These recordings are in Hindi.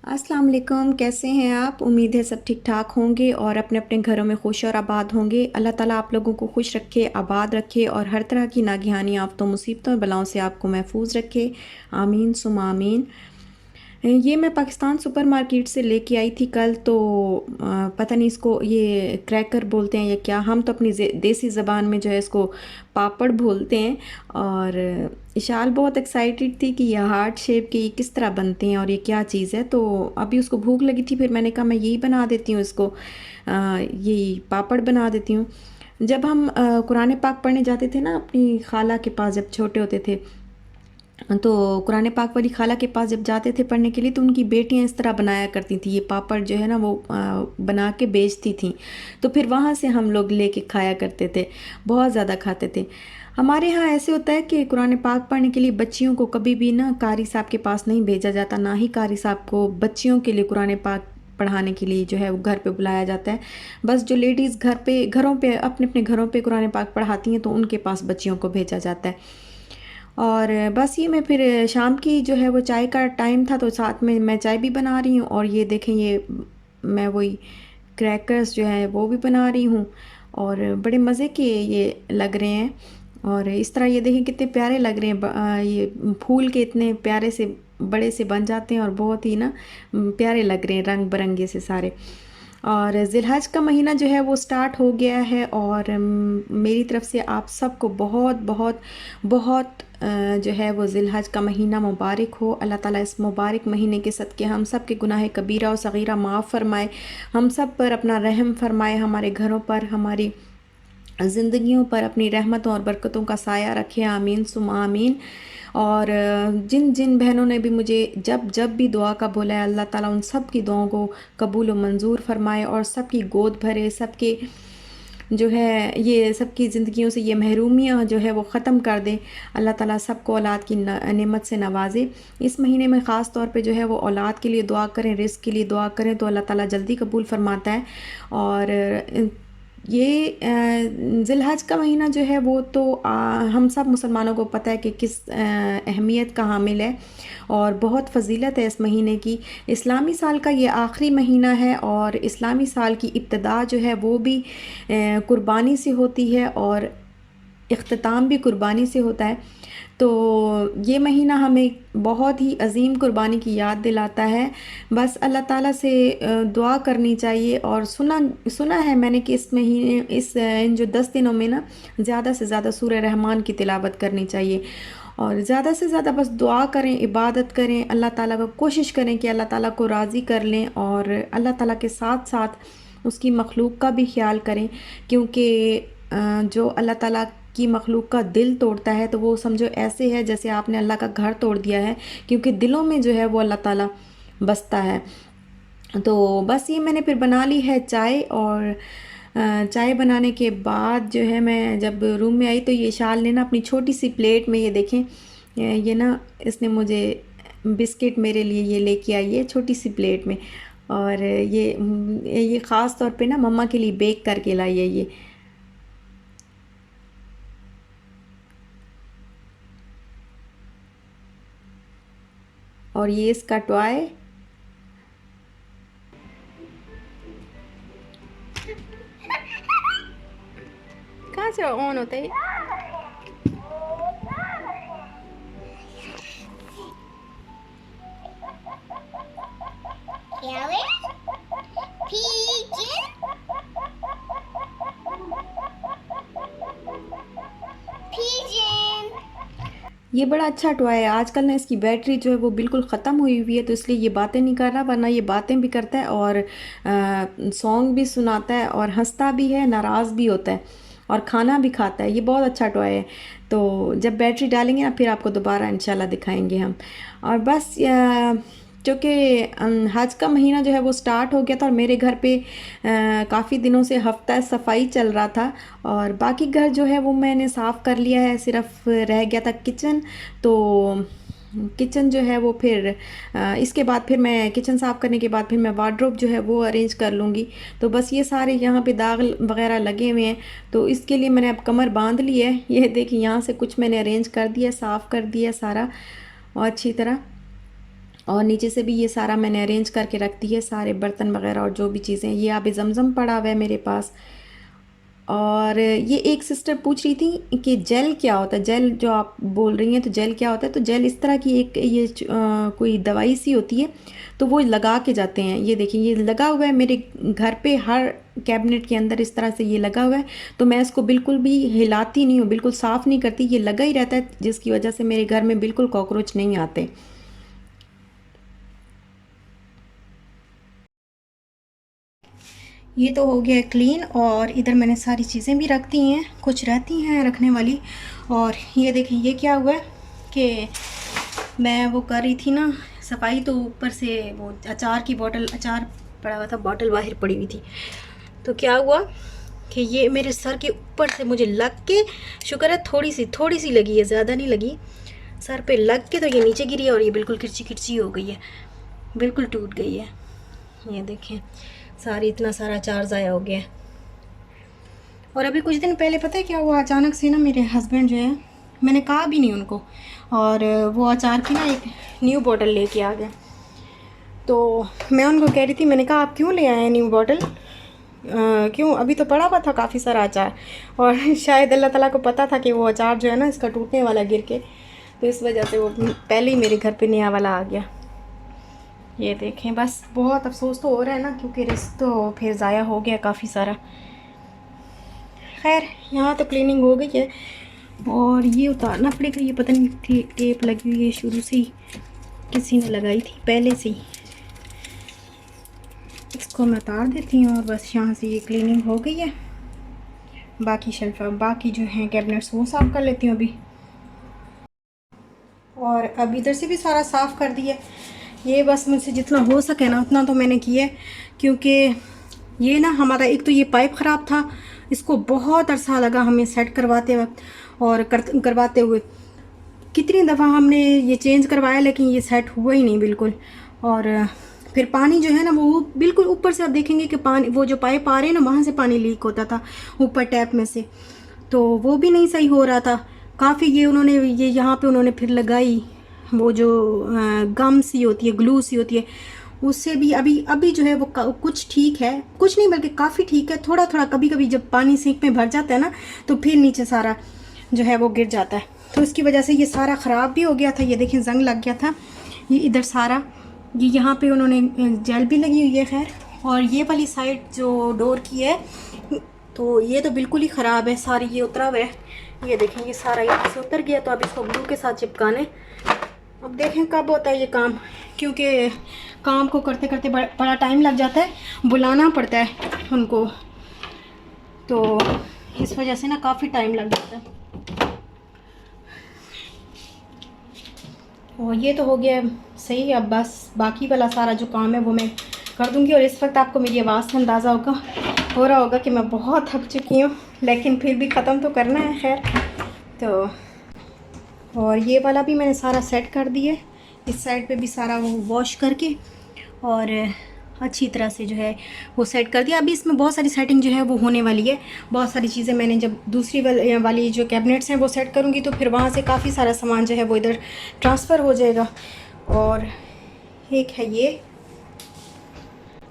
अस्सलाम वालेकुम, कैसे हैं आप? उम्मीद है सब ठीक ठाक होंगे और अपने अपने घरों में खुश और आबाद होंगे। अल्लाह ताला आप लोगों को खुश रखे, आबाद रखे और हर तरह की नागहानी आफ़तों, मुसीबतों और बलाओं से आपको महफूज रखे। आमीन सुम्मा आमीन। ये मैं पाकिस्तान सुपरमार्केट से लेके आई थी कल, तो पता नहीं इसको ये क्रैकर बोलते हैं या क्या। हम तो अपनी देसी ज़बान में जो है इसको पापड़ बोलते हैं। और इशाल बहुत एक्साइटेड थी कि ये हार्ट शेप के ये किस तरह बनते हैं और ये क्या चीज़ है। तो अभी उसको भूख लगी थी, फिर मैंने कहा मैं यही बना देती हूँ इसको, यही पापड़ बना देती हूँ। जब हम कुरान पाक पढ़ने जाते थे ना अपनी खाला के पास, जब छोटे होते थे, तो कुरान पाक वाली खाला के पास जब जाते थे पढ़ने के लिए, तो उनकी बेटियां इस तरह बनाया करती थी। ये पापड़ जो है ना वो बना के बेचती थी। तो फिर वहाँ से हम लोग लेके खाया करते थे, बहुत ज़्यादा खाते थे। हमारे यहाँ ऐसे होता है कि कुरान पाक पढ़ने के लिए बच्चियों को कभी भी ना कारी साहब के पास नहीं भेजा जाता, ना ही कारी साहब को बच्चियों के लिए कुरान पाक पढ़ाने के लिए जो है वो घर पे बुलाया जाता है। बस जो लेडीज़ घरों पे अपने अपने घरों पे कुरान पाक पढ़ाती हैं, तो उनके पास बच्चियों को भेजा जाता है। और बस ये मैं फिर शाम की जो है वो चाय का टाइम था, तो साथ में मैं चाय भी बना रही हूँ और ये देखें, ये मैं वही क्रैकर्स जो है वो भी बना रही हूँ और बड़े मज़े के ये लग रहे हैं। और इस तरह ये देखें कितने प्यारे लग रहे हैं। ये फूल के इतने प्यारे से बड़े से बन जाते हैं और बहुत ही ना प्यारे लग रहे हैं, रंग बिरंगे से सारे। और ज़िलहज का महीना जो है वो स्टार्ट हो गया है और मेरी तरफ से आप सबको बहुत बहुत बहुत जो है वो ज़िलहज का महीना मुबारक हो। अल्लाह ताला इस मुबारक महीने के सदक़े हम सब के गुनाह कबीरा और सगीरा माफ़ फरमाए, हम सब पर अपना रहम फरमाए, हमारे घरों पर, हमारी ज़िंदगियों पर अपनी रहमतों और बरकतों का साया रखे। आमीन सुम्मा आमीन। और जिन जिन बहनों ने भी मुझे जब जब भी दुआ का बोला है, अल्लाह ताला उन सब की दुआओं को कबूल व मंजूर फरमाए और सबकी गोद भरे, सबके जो है ये सबकी ज़िंदगियों से ये महरूमियाँ जो है वो ख़त्म कर दे। अल्लाह ताला सबको औलाद की नेमत से नवाजे। इस महीने में ख़ास तौर पे जो है वो औलाद के लिए दुआ करें, रिज़्क़ के लिए दुआ करें, तो अल्लाह ताला जल्दी कबूल फरमाता है। और ये ज़िलहज का महीना जो है वो तो हम सब मुसलमानों को पता है कि किस अहमियत का हामिल है और बहुत फ़जीलत है इस महीने की। इस्लामी साल का ये आखिरी महीना है और इस्लामी साल की इब्तिदा जो है वो भी कुर्बानी से होती है और इख्तिताम भी कुर्बानी से होता है। तो ये महीना हमें बहुत ही अज़ीम कुर्बानी की याद दिलाता है। बस अल्लाह ताला से दुआ करनी चाहिए। और सुना सुना है मैंने कि इस महीने इन जो 10 दिनों में ना ज़्यादा से ज़्यादा सूरह रहमान की तिलावत करनी चाहिए और ज़्यादा से ज़्यादा बस दुआ करें, इबादत करें, अल्लाह ताला को कोशिश करें कि अल्लाह ताला को राज़ी कर लें और अल्लाह ताला के साथ साथ उसकी मखलूक का भी ख्याल करें। क्योंकि जो अल्लाह ताला की मखलूक का दिल तोड़ता है, तो वो समझो ऐसे है जैसे आपने अल्लाह का घर तोड़ दिया है, क्योंकि दिलों में जो है वो अल्लाह ताला बसता है। तो बस ये मैंने फिर बना ली है चाय। और चाय बनाने के बाद जो है मैं जब रूम में आई, तो ये शाल ने ना अपनी छोटी सी प्लेट में, ये देखें, ये ना इसने मुझे बिस्किट मेरे लिए ये लेके आई है छोटी सी प्लेट में। और ये ख़ास तौर पे ना मम्मा के लिए बेक करके लाई है ये। और ये इसका टॉय। कहाँ से ऑन होता है? Carrot, pigeon, pigeon. ये बड़ा अच्छा टॉय है। आजकल ना इसकी बैटरी जो है वो बिल्कुल ख़त्म हुई हुई है, तो इसलिए ये बातें नहीं कर रहा, वरना ये बातें भी करता है और सॉन्ग भी सुनाता है और हंसता भी है, नाराज़ भी होता है और खाना भी खाता है। ये बहुत अच्छा टॉय है। तो जब बैटरी डालेंगे ना फिर आपको दोबारा इंशाल्लाह दिखाएंगे हम। और बस चूँकि हज का महीना जो है वो स्टार्ट हो गया था और मेरे घर पे काफ़ी दिनों से हफ्ता सफाई चल रहा था और बाकी घर जो है वो मैंने साफ़ कर लिया है, सिर्फ रह गया था किचन। तो किचन जो है वो फिर इसके बाद फिर मैं किचन साफ़ करने के बाद फिर मैं वार्डरोब जो है वो अरेंज कर लूँगी। तो बस ये सारे यहाँ पे दाग वगैरह लगे हुए हैं, तो इसके लिए मैंने अब कमर बांध ली है। ये देखिए यहाँ से कुछ मैंने अरेंज कर दिया, साफ़ कर दिया सारा और अच्छी तरह। और नीचे से भी ये सारा मैंने अरेंज करके रख दी है, सारे बर्तन वगैरह और जो भी चीज़ें। ये आब ज़मज़म पड़ा हुआ है मेरे पास। और ये एक सिस्टर पूछ रही थी कि जेल क्या होता है, जेल जो आप बोल रही हैं, तो जेल क्या होता है। तो जेल इस तरह की एक ये कोई दवाई सी होती है, तो वो लगा के जाते हैं। ये देखिए ये लगा हुआ है मेरे घर पे, हर कैबिनेट के अंदर इस तरह से ये लगा हुआ है। तो मैं इसको बिल्कुल भी हिलाती नहीं हूँ, बिल्कुल साफ़ नहीं करती, ये लगा ही रहता है, जिसकी वजह से मेरे घर में बिल्कुल कॉकरोच नहीं आते। ये तो हो गया क्लीन, और इधर मैंने सारी चीज़ें भी रख दी हैं, कुछ रहती हैं रखने वाली। और ये देखिए ये क्या हुआ है कि मैं वो कर रही थी ना सफाई, तो ऊपर से वो अचार की बोतल, अचार पड़ा हुआ था, बोतल बाहर पड़ी हुई थी। तो क्या हुआ कि ये मेरे सर के ऊपर से मुझे लग के, शुक्र है थोड़ी सी लगी है, ज़्यादा नहीं लगी, सर पे लग के तो ये नीचे गिरी है, और ये बिल्कुल किरची किरची हो गई है, बिल्कुल टूट गई है। ये देखें सारी, इतना सारा अचार ज़ाया हो गया है। और अभी कुछ दिन पहले पता है क्या हुआ, अचानक से ना मेरे हस्बैंड जो है, मैंने कहा भी नहीं उनको, और वो अचार की ना एक न्यू बॉटल लेके आ गए। तो मैं उनको कह रही थी, मैंने कहा आप क्यों ले आए हैं न्यू बॉटल, क्यों, अभी तो पड़ा हुआ था काफ़ी सारा अचार। और शायद अल्लाह ताला को पता था कि वो अचार जो है ना इसका टूटने वाला गिर के, तो इस वजह से वो पहले ही मेरे घर पे नया वाला आ गया। ये देखें, बस बहुत अफसोस तो हो रहा है ना, क्योंकि रिस्क तो फिर ज़ाया हो गया काफ़ी सारा। खैर यहाँ तो क्लीनिंग हो गई है, और ये उतारना पड़ेगा। ये पता नहीं टेप लगी हुई है, शुरू से ही किसी ने लगाई थी पहले से ही। इसको मैं उतार देती हूँ, और बस यहाँ से ये क्लीनिंग हो गई है। बाकी शेल्फ, बाकी जो हैं कैबिनेट्स, वो साफ़ कर लेती हूँ अभी। और अब इधर से भी सारा साफ़ कर दिया। ये बस मुझसे जितना हो सके ना उतना तो मैंने किया, क्योंकि ये ना हमारा एक तो ये पाइप ख़राब था, इसको बहुत अरसा लगा हमें सेट करवाते वक्त, और करवाते हुए कितनी दफ़ा हमने ये चेंज करवाया, लेकिन ये सेट हुआ ही नहीं बिल्कुल। और फिर पानी जो है ना वो बिल्कुल ऊपर से, आप देखेंगे कि पानी, वो जो पाइप आ रहे हैं ना वहाँ से पानी लीक होता था ऊपर टैप में से, तो वो भी नहीं सही हो रहा था काफ़ी। ये उन्होंने, ये यहाँ पे उन्होंने फिर लगाई वो जो गम सी होती है, ग्लू सी होती है, उससे भी अभी जो है वो कुछ ठीक है, कुछ नहीं बल्कि काफ़ी ठीक है। थोड़ा थोड़ा कभी कभी जब पानी सिंक में भर जाता है ना, तो फिर नीचे सारा जो है वो गिर जाता है, तो उसकी वजह से ये सारा ख़राब भी हो गया था। ये देखें जंग लग गया था, ये इधर सारा, ये यहाँ पे उन्होंने जेल भी लगी हुई है। खैर, और ये वाली साइड जो डोर की है, तो ये तो बिल्कुल ही ख़राब है, सारी ये उतरा हुआ है। ये देखें ये सारा यहाँ से उतर गया, तो अब इसको ग्लू के साथ चिपकाने। अब देखें कब होता है ये काम, क्योंकि काम को करते करते बड़ा टाइम लग जाता है, बुलाना पड़ता है उनको, तो इस वजह से ना काफ़ी टाइम लग जाता है। और ये तो हो गया सही। अब बस बाकी वाला सारा जो काम है वो मैं कर दूंगी। और इस वक्त आपको मेरी आवाज़ से अंदाज़ा हो रहा होगा कि मैं बहुत थक चुकी हूँ, लेकिन फिर भी ख़त्म तो करना है। खैर, तो और ये वाला भी मैंने सारा सेट कर दिया, इस साइड पे भी सारा वो वॉश करके और अच्छी तरह से जो है वो सेट कर दिया। अभी इसमें बहुत सारी सेटिंग जो है वो होने वाली है, बहुत सारी चीज़ें मैंने जब दूसरी वाली जो कैबिनेट्स हैं वो सेट करूँगी, तो फिर वहाँ से काफ़ी सारा सामान जो है वो इधर ट्रांसफ़र हो जाएगा। और एक है ये,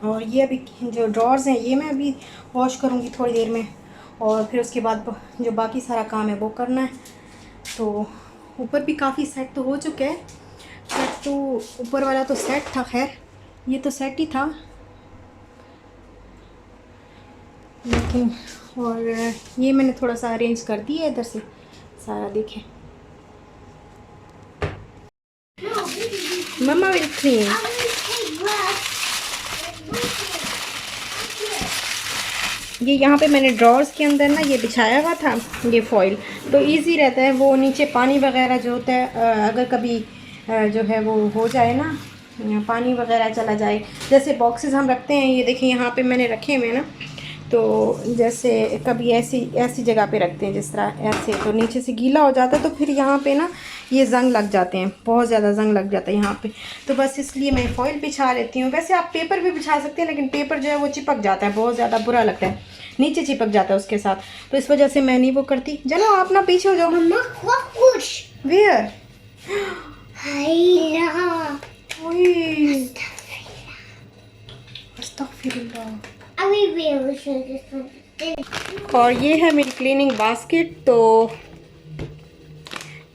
और ये अभी जो ड्रॉर्स हैं ये मैं अभी वॉश करूँगी थोड़ी देर में, और फिर उसके बाद जो बाकी सारा काम है वो करना है। तो ऊपर भी काफ़ी सेट तो हो चुका है, सेट तो ऊपर वाला तो सेट था, खैर ये तो सेट ही था, लेकिन और ये मैंने थोड़ा सा अरेंज कर दिया इधर से सारा। देखें मम्मा विल क्लीन। ये यहाँ पे मैंने ड्रॉर्स के अंदर ना ये बिछाया हुआ था, ये फॉइल, तो इजी रहता है। वो नीचे पानी वगैरह जो होता है, अगर कभी जो है वो हो जाए ना, पानी वगैरह चला जाए, जैसे बॉक्सेस हम रखते हैं, ये देखिए यहाँ पे मैंने रखे हुए हैं ना, तो जैसे कभी ऐसी जगह पे रखते हैं जिस तरह ऐसे, तो नीचे से गीला हो जाता है, तो फिर यहाँ पे ना ये जंग लग जाते हैं, बहुत ज़्यादा जंग लग जाता है यहाँ पे, तो बस इसलिए मैं फॉइल बिछा लेती हूँ। वैसे आप पेपर भी बिछा सकते हैं, लेकिन पेपर जो है वो चिपक जाता है, बहुत ज़्यादा बुरा लगता है, नीचे चिपक जाता है उसके साथ, तो इस वजह से मैं नहीं वो करती। चलो आप ना पीछे हो जाओ। मम्मा कुछ वेयर ओए अस्तगफिरुल्लाह। I will show this one. और ये है मेरी क्लीनिंग बास्केट। तो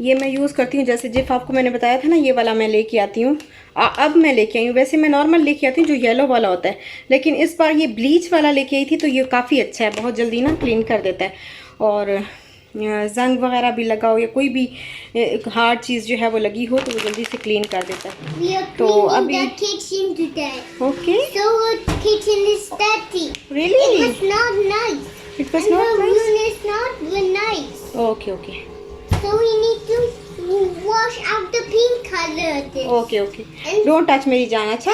ये मैं यूज़ करती हूँ, जैसे जिफ आपको मैंने बताया था ना, ये वाला मैं लेके आती हूँ। अब मैं लेके आई हूँ, वैसे मैं नॉर्मल लेके आती हूँ जो येलो वाला होता है, लेकिन इस बार ये ब्लीच वाला लेके आई थी। तो ये काफ़ी अच्छा है, बहुत जल्दी ना क्लीन कर देता है। और जंग वगैरह भी लगा हो या कोई भी हार्ड चीज़ जो है वो लगी हो तो वो जल्दी से क्लीन कर देता है। We are तो cleaning अभी the kitchen today. Okay So the kitchen is dirty. Really It was not nice. It was And not the nice. room is not nice. Okay okay So we need to wash out the pink color. Okay okay, don't touch मेरी जान। अच्छा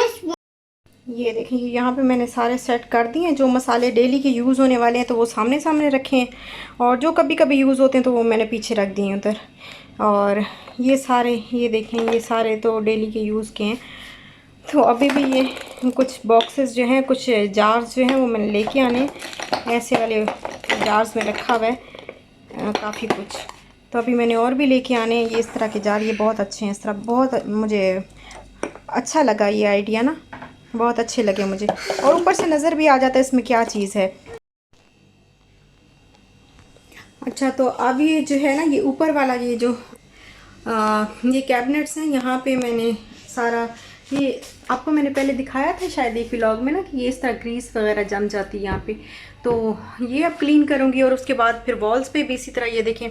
ये देखें, ये यहाँ पे मैंने सारे सेट कर दिए हैं। जो मसाले डेली के यूज़ होने वाले हैं तो वो सामने सामने रखे हैं, और जो कभी कभी यूज़ होते हैं तो वो मैंने पीछे रख दिए हैं उधर। और ये सारे, ये देखें, ये सारे तो डेली के यूज़ के हैं। तो अभी भी ये कुछ बॉक्सेस जो हैं, कुछ जार्स जो हैं वो मैंने लेके आने, ऐसे वाले जार्स में रखा हुआ है काफ़ी कुछ। तो अभी मैंने और भी लेके आने हैं ये इस तरह के जार। ये बहुत अच्छे हैं, इस तरह बहुत मुझे अच्छा लगा ये आइडिया ना, बहुत अच्छे लगे मुझे। और ऊपर से नज़र भी आ जाता है इसमें क्या चीज़ है। अच्छा, तो अब ये जो है ना, ये ऊपर वाला ये जो ये कैबिनेट्स हैं, यहाँ पे मैंने सारा, ये आपको मैंने पहले दिखाया था शायद एक व्लॉग में ना, कि ये इस तरह ग्रीस वगैरह जम जाती है यहाँ पे। तो ये अब क्लीन करूँगी। और उसके बाद फिर वॉल्स पे भी इसी तरह, ये देखें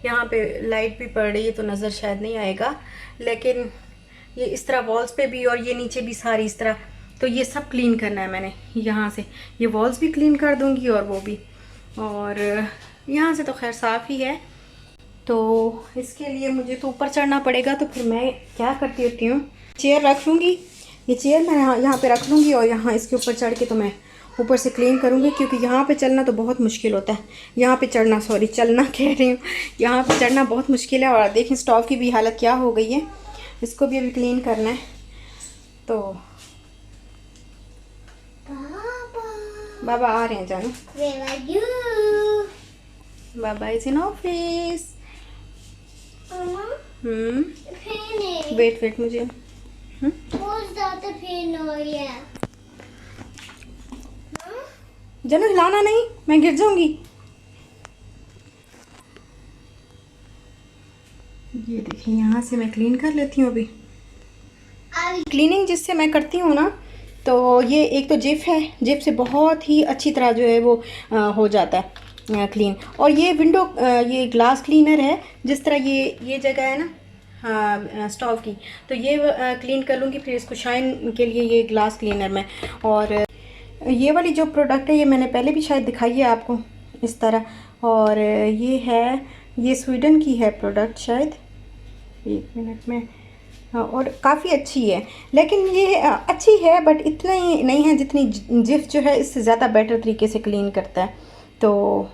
यहाँ पे लाइट भी पड़ रही है तो नज़र शायद नहीं आएगा, लेकिन ये इस तरह वॉल्स पे भी, और ये नीचे भी सारी इस तरह। तो ये सब क्लीन करना है मैंने। यहाँ से ये वॉल्स भी क्लीन कर दूँगी और वो भी, और यहाँ से तो खैर साफ़ ही है। तो इसके लिए मुझे तो ऊपर चढ़ना पड़ेगा। तो फिर मैं क्या करती होती हूँ, चेयर रख लूँगी, ये चेयर मैं यहाँ पे रख लूँगी, और यहाँ इसके ऊपर चढ़ के तो मैं ऊपर से क्लीन करूँगी। क्योंकि यहाँ पे चलना तो बहुत मुश्किल होता है, यहाँ पे चढ़ना, सॉरी चलना कह रही हूँ, यहाँ पे चढ़ना बहुत मुश्किल है। और देखें स्टोव की भी हालत क्या हो गई है, इसको भी अभी क्लीन करना है। तो बाबा आ रहे हैं जानू। Where are you? बाबा is in office. Mama, the pen is. Wait मुझे What's that the pen or yeah? जानू हिलाना नहीं, मैं गिर जाऊंगी। ये देखिए, यहाँ से मैं क्लीन कर लेती हूँ अभी। क्लीनिंग जिससे मैं करती हूँ ना, तो ये एक तो जिप है, जिप से बहुत ही अच्छी तरह जो है वो हो जाता है क्लीन। और ये विंडो, ये ग्लास क्लीनर है, जिस तरह ये जगह है ना, हाँ स्टोव की, तो ये क्लीन कर लूँगी। फिर इसको शाइन के लिए ये ग्लास क्लीनर में। और ये वाली जो प्रोडक्ट है ये मैंने पहले भी शायद दिखाई है आपको इस तरह। और ये है, ये स्वीडन की है प्रोडक्ट शायद, एक मिनट में। हाँ, और काफ़ी अच्छी है, लेकिन ये अच्छी है बट इतना ही नहीं है जितनी जिफ जो है इससे ज़्यादा बेटर तरीके से क्लीन करता है। तो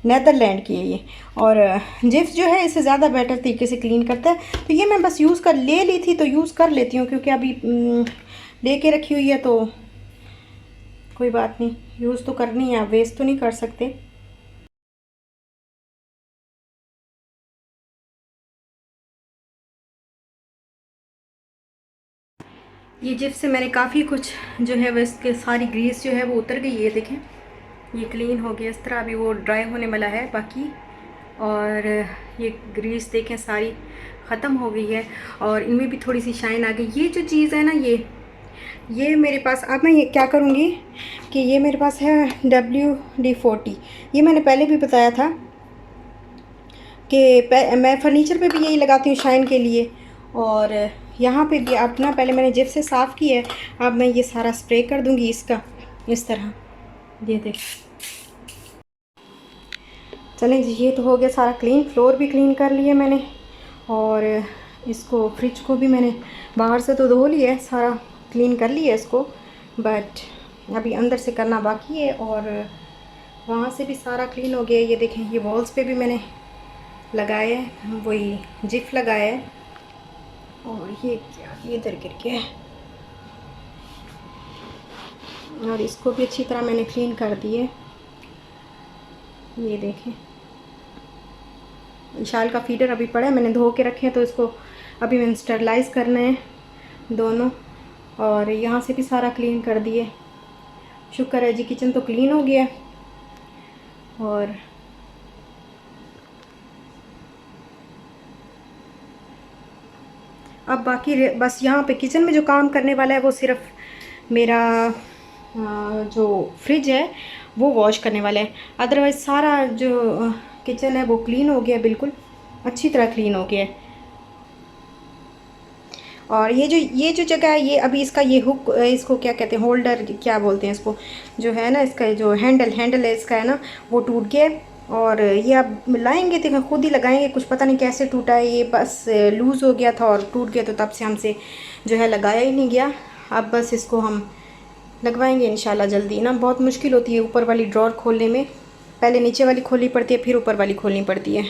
नेदरलैंड की है ये, और जिफ जो है इससे ज़्यादा बेटर तरीके से क्लीन करता है। तो ये मैं बस यूज़ कर ले ली थी तो यूज़ कर लेती हूँ, क्योंकि अभी लेके रखी हुई है तो कोई बात नहीं, यूज़ तो करनी है, वेस्ट तो नहीं कर सकते। ये जिप से मैंने काफ़ी कुछ जो है वो इसके सारी ग्रीस जो है वो उतर गई है। देखें ये क्लीन हो गया इस तरह, अभी वो ड्राई होने वाला है बाकी। और ये ग्रीस देखें सारी ख़त्म हो गई है, और इनमें भी थोड़ी सी शाइन आ गई। ये जो चीज़ है ना, ये मेरे पास, अब मैं ये क्या करूँगी कि ये मेरे पास है WD-40। ये मैंने पहले भी बताया था कि मैं फ़र्नीचर पे भी यही लगाती हूँ शाइन के लिए। और यहाँ पे भी अपना पहले मैंने जिप से साफ़ किया है, अब मैं ये सारा स्प्रे कर दूँगी इसका इस तरह। ये देख, चलें जी, ये तो हो गया सारा क्लीन। फ्लोर भी क्लीन कर लिया मैंने, और इसको फ्रिज को भी मैंने बाहर से तो धो लिया है, सारा क्लीन कर लिया इसको, बट अभी अंदर से करना बाकी है। और वहाँ से भी सारा क्लीन हो गया। ये देखें, ये वॉल्स पे भी मैंने लगाया है, वही जिप लगाया है। और ये क्या, ये इधर गिर गया है, और इसको भी अच्छी तरह मैंने क्लीन कर दिए। ये देखें, विशाल का फीडर अभी पड़ा है, मैंने धो के रखे हैं, तो इसको अभी मैंने स्टरलाइज़ करना है। दोनों, और यहाँ से भी सारा क्लीन कर दिए। शुक्र है जी किचन तो क्लीन हो गया। और अब बाकी बस यहाँ पे किचन में जो काम करने वाला है वो सिर्फ मेरा जो फ्रिज है वो वॉश करने वाला है। अदरवाइज़ सारा जो किचन है वो क्लीन हो गया, बिल्कुल अच्छी तरह क्लीन हो गया है। और ये जो जगह है, ये अभी इसका ये हुक, इसको क्या कहते हैं, होल्डर क्या बोलते हैं इसको, जो है ना इसका जो हैंडल है इसका है ना, वो टूट गया है। और ये अब लाएंगे तो खुद ही लगाएंगे, कुछ पता नहीं कैसे टूटा है, ये बस लूज़ हो गया था और टूट गया, तो तब से हमसे जो है लगाया ही नहीं गया। अब बस इसको हम लगवाएंगे इंशाल्लाह जल्दी ना। बहुत मुश्किल होती है ऊपर वाली ड्रॉर खोलने में, पहले नीचे वाली खोलनी पड़ती है फिर ऊपर वाली खोलनी पड़ती है।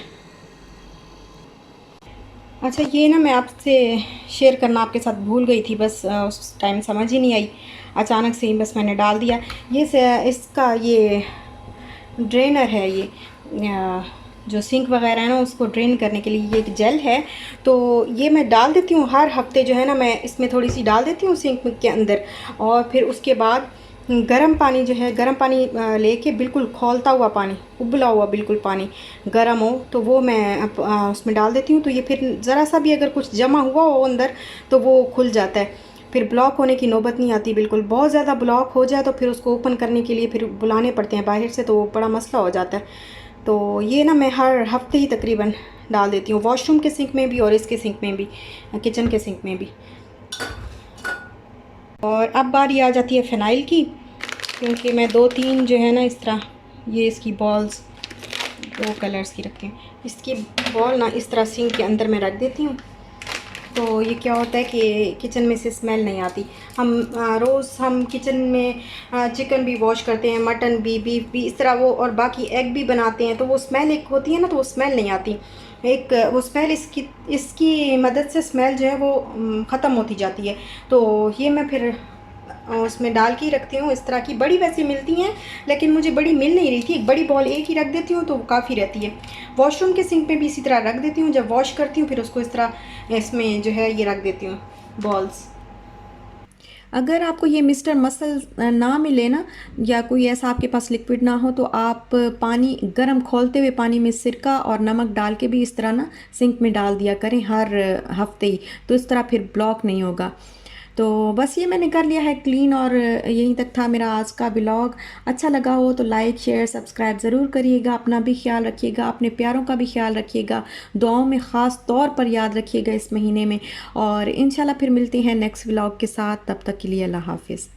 अच्छा, ये ना मैं आपसे शेयर करना आपके साथ भूल गई थी, बस उस टाइम समझ ही नहीं आई, अचानक से ही बस मैंने डाल दिया। इसका ये ड्रेनर है, ये जो सिंक वगैरह है ना उसको ड्रेन करने के लिए ये एक जेल है। तो ये मैं डाल देती हूँ हर हफ्ते, जो है ना मैं इसमें थोड़ी सी डाल देती हूँ सिंक के अंदर। और फिर उसके बाद गर्म पानी जो है, गर्म पानी लेके बिल्कुल खौलता हुआ पानी, उबला हुआ बिल्कुल पानी गर्म हो, तो वो मैं उसमें डाल देती हूँ। तो ये फिर ज़रा सा भी अगर कुछ जमा हुआ हो अंदर तो वो खुल जाता है, फिर ब्लॉक होने की नौबत नहीं आती। बिल्कुल बहुत ज़्यादा ब्लॉक हो जाए तो फिर उसको ओपन करने के लिए फिर बुलाने पड़ते हैं बाहर से, तो वो बड़ा मसला हो जाता है। तो ये ना मैं हर हफ्ते ही तकरीबन डाल देती हूँ, वॉशरूम के सिंक में भी और इसके सिंक में भी, किचन के सिंक में भी। और अब बारी आ जाती है फ़िनाइल की, क्योंकि मैं 2-3 जो है ना इस तरह ये इसकी बॉल्स 2 कलर्स की रखती हूँ। इसकी बॉल ना इस तरह सिंक के अंदर मैं रख देती हूँ, तो ये क्या होता है कि किचन में से स्मेल नहीं आती। रोज़ हम किचन में चिकन भी वॉश करते हैं, मटन भी, बीफ भी, इस तरह वो, और बाकी एग भी बनाते हैं, तो वो स्मेल एक होती है ना, तो वो स्मेल नहीं आती। एक वो स्मेल इसकी मदद से स्मेल जो है वो ख़त्म होती जाती है। तो ये मैं फिर उसमें डाल के ही रखती हूँ। इस तरह की बड़ी वैसे मिलती हैं, लेकिन मुझे बड़ी मिल नहीं रही थी। एक बड़ी बॉल एक ही रख देती हूँ तो वो काफ़ी रहती है। वॉशरूम के सिंक में भी इसी तरह रख देती हूँ, जब वॉश करती हूँ फिर उसको इस तरह इसमें जो है ये रख देती हूँ बॉल्स। अगर आपको ये मिस्टर मसल ना मिले ना, या कोई ऐसा आपके पास लिक्विड ना हो, तो आप पानी गर्म खौलते हुए पानी में सिरका और नमक डाल के भी इस तरह ना सिंक में डाल दिया करें हर हफ्ते ही, तो इस तरह फिर ब्लॉक नहीं होगा। तो बस ये मैंने कर लिया है क्लीन, और यहीं तक था मेरा आज का ब्लॉग। अच्छा लगा हो तो लाइक शेयर सब्सक्राइब ज़रूर करिएगा। अपना भी ख्याल रखिएगा, अपने प्यारों का भी ख्याल रखिएगा, दुआओं में ख़ास तौर पर याद रखिएगा इस महीने में। और इंशाल्लाह फिर मिलते हैं नेक्स्ट ब्लॉग के साथ, तब तक के लिए अल्लाह हाफिज़।